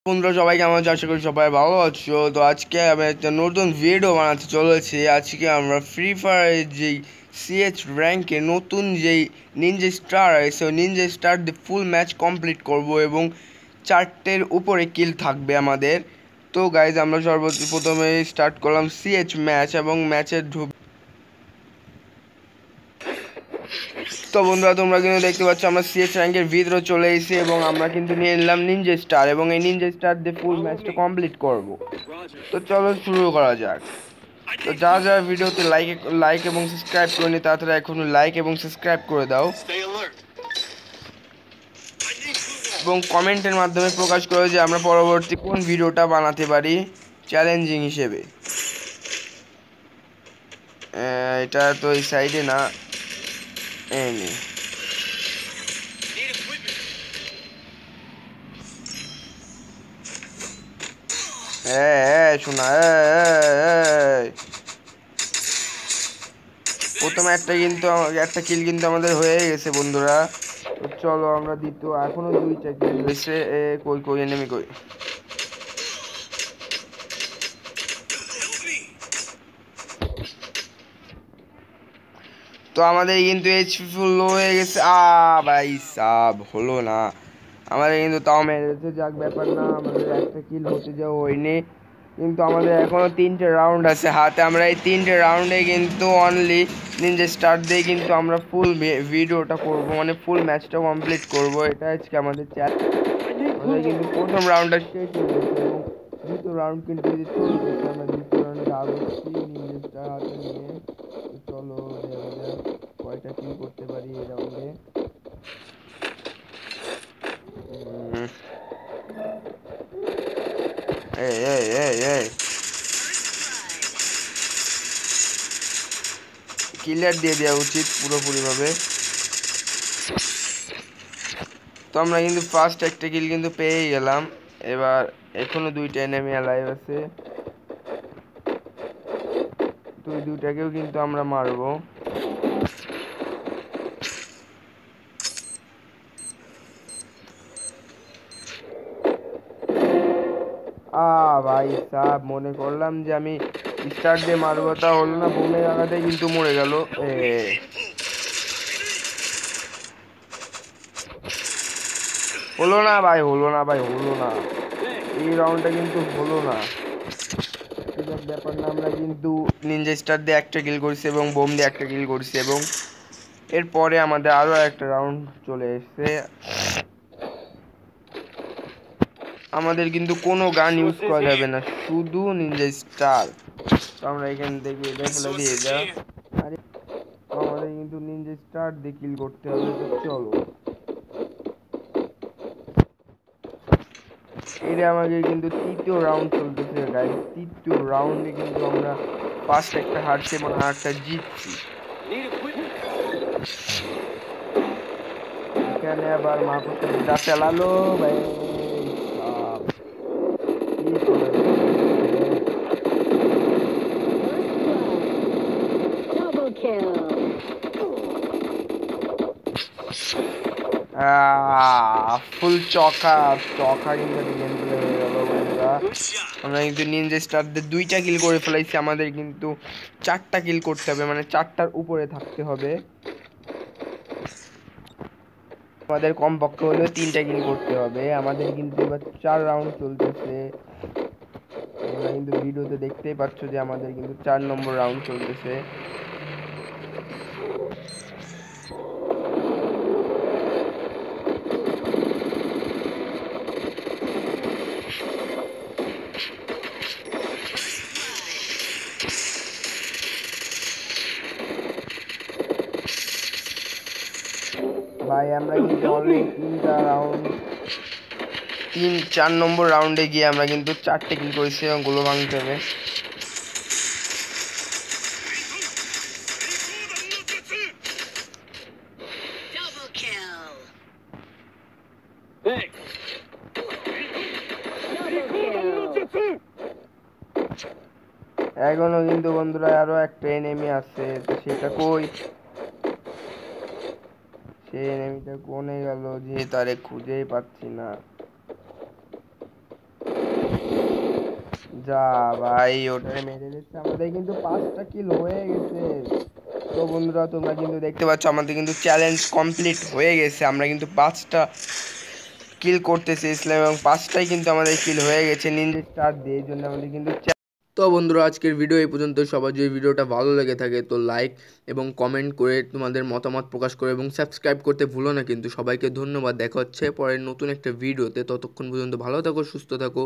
বন্ধুরা সবাই কেমন আছো? আশা করি সবাই ভালো আছো। তো আজকে আমি একটা নতুন ভিডিও বানাতে চলেছি। আজকে আমরা ফ্রি ফায়ারের যেই সিএচ র্যাঙ্কে নতুন যেই নিনজা স্টার আছে নিনজা স্টার দিয়ে ফুল ম্যাচ কমপ্লিট করব এবং 4টের উপরে কিল থাকবে আমাদের। তো গাইজ আমরা সর্বপ্রথমে স্টার্ট করলাম সিএচ ম্যাচ এবং ম্যাচের তো বন্ধুরা তোমরা কিন্তু দেখতে পাচ্ছ আমরা সিএস র্যাঙ্কের ভিতরে চলে এসেছি এবং আমরা কিন্তু নিয়ে নিলাম নিনজা স্টার এবং এই নিনজা স্টার দিয়ে ফুল ম্যাচটা কমপ্লিট করব। তো চলো শুরু করা যাক। তো যারা যারা ভিডিওতে লাইক এবং সাবস্ক্রাইব করেনি তাড়াতাড়ি এখন লাইক এবং সাবস্ক্রাইব করে দাও এবং কমেন্টের মাধ্যমে প্রকাশ করো যে আমরা পরবর্তী কোন ভিডিওটা বানাতে পারি চ্যালেঞ্জিং হিসেবে। এটা তো এই সাইডে না, এই শোনা প্রথমে একটা কিল কিন্তু আমাদের হয়ে গেছে বন্ধুরা। তো চলো আমরা দ্বিতীয় এখনো 2টা কিল হয়েছে। কই কই এনিমি কই? তো আমাদের কিন্তু এইচপি ফুল লো হয়ে গেছে। ভাই সাব হলো না আমাদের, কিন্তু তাও মেরেছে। যাক ব্যাপার না, আমাদের একটা কিল হতে যাওয়া হয়নি, কিন্তু আমাদের এখনো 3টে রাউন্ড আছে হাতে। আমরা এই 3টে রাউন্ডে কিন্তু অনলি নিনজা স্টার দিয়ে কিন্তু আমরা ফুল ভিডিওটা করব, মানে ফুল ম্যাচটা কমপ্লিট করব। এটা আজকে আমাদের চ্যালেঞ্জ। আমাদের কিন্তু প্রথম রাউন্ডটা শেষ হয়ে গেছে এবং দ্বিতীয় রাউন্ড কিন্তু চলতেছে। আমরা দ্বিতীয় রাউন্ডে আলোচ্ছি নিনজা স্টার হাতে নিয়ে। চলো দেখা যাক কয়টা কিল করতে পারি এই রাউন্ডে। ক্লিয়ার দিয়ে দেওয়া উচিত পুরোপুরিভাবে। তো আমরা কিন্তু ফার্স্ট একটা কিল কিন্তু পেয়ে গেলাম। এবার এখনো 2টা এনিমি অ্যালাইভ আছে, তো ওই 2টাকেও কিন্তু আমরা মারবো। ভাই সাব মনে করলাম যে আমি স্টার্ট দিয়ে মারবো, তা হলো না, বোমের আঘাতে কিন্তু মরে গেল। হলো না ভাই, হলো না ভাই, হলো না, এই রাউন্ডটা কিন্তু হলো না। ব্যাপার না, আমরা কিন্তু নিনজা স্টার দিয়ে একটা কিল করছি এবং বোম দিয়ে একটা কিল করছি এবং এরপরে আমাদের আরো একটা রাউন্ড চলে এসেছে। আমাদের কিন্তু কোনো গান ইউজ করা যাবে না, শুধু নিনজা স্টার। তো আমরা এখান থেকে ফেলে দিয়ে যা। আরে আমাদের কিন্তু নিনজা স্টার দিয়ে কিল করতে হবে। তো চলো, এটা আমাদের কিন্তু 3য় রাউন্ড চলতেছে গাইস। 3য় রাউন্ডে কিন্তু আমরা ফার্স্ট একটা হারছি এবং আরেকটা জিতছি। এখানে আবার মাকুসা চালালো ভাই। ফুল চকা চকা কিন্তু গেম প্লে হয়ে গেল বন্ধুরা। আমরা কিন্তু নিনজা স্টারদের 2টা কিল করে ফেলাইছি। আমাদের কিন্তু 4টা কিল করতে হবে, মানে 4টার উপরে থাকতে হবে। আমাদের কমপক্ষে হলেও 3টা কিল করতে হবে। আমাদের কিন্তু এবার 4 রাউন্ড চলতেছে। তোমরা কিন্তু ভিডিওতে দেখতেই পাচ্ছ যে আমাদের কিন্তু 4 নম্বর রাউন্ড চলতেছে। ভাই আমরা কিন্তু অলরেডি 3টা রাউন্ড 4 নম্বর রাউন্ডে গিয়ে আমরা কিন্তু 4টে কিল করেছি এবং গোলো ভাঙতে হবে। এখনো কিন্তু বন্ধুরা আরো একটা এনিমি আছে, তো সেটা কই? সেই এনিমিটা কোনে গেল যে তারে খুঁজেই পাচ্ছি না। যা ভাই, ওটারে মেরে দিচ্ছে। আমাদের কিন্তু 5টা কিল হয়ে গেছে। তো বন্ধুরা, তোমরা কিন্তু দেখতে পাচ্ছ আমাদের কিন্তু চ্যালেঞ্জ কমপ্লিট হয়ে গেছে। আমরা কিন্তু 5টা কিল করতে চেয়েছিলাম এবং 5টাই কিন্তু আমাদের কিল হয়ে গেছে নিনজা স্টার দিয়ে। এই জন্য আমাদের কিন্তু তো বন্ধুরা, আজকের ভিডিও এই পর্যন্ত। সবার যদি ভিডিওটা ভালো লেগে থাকে তো লাইক এবং কমেন্ট করে তোমাদের মতামত প্রকাশ করো এবং সাবস্ক্রাইব করতে ভুলো না কিন্তু। সবাইকে ধন্যবাদ। দেখা হচ্ছে পরের নতুন একটা ভিডিওতে। ততক্ষণ পর্যন্ত ভালো থাকো, সুস্থ থাকো।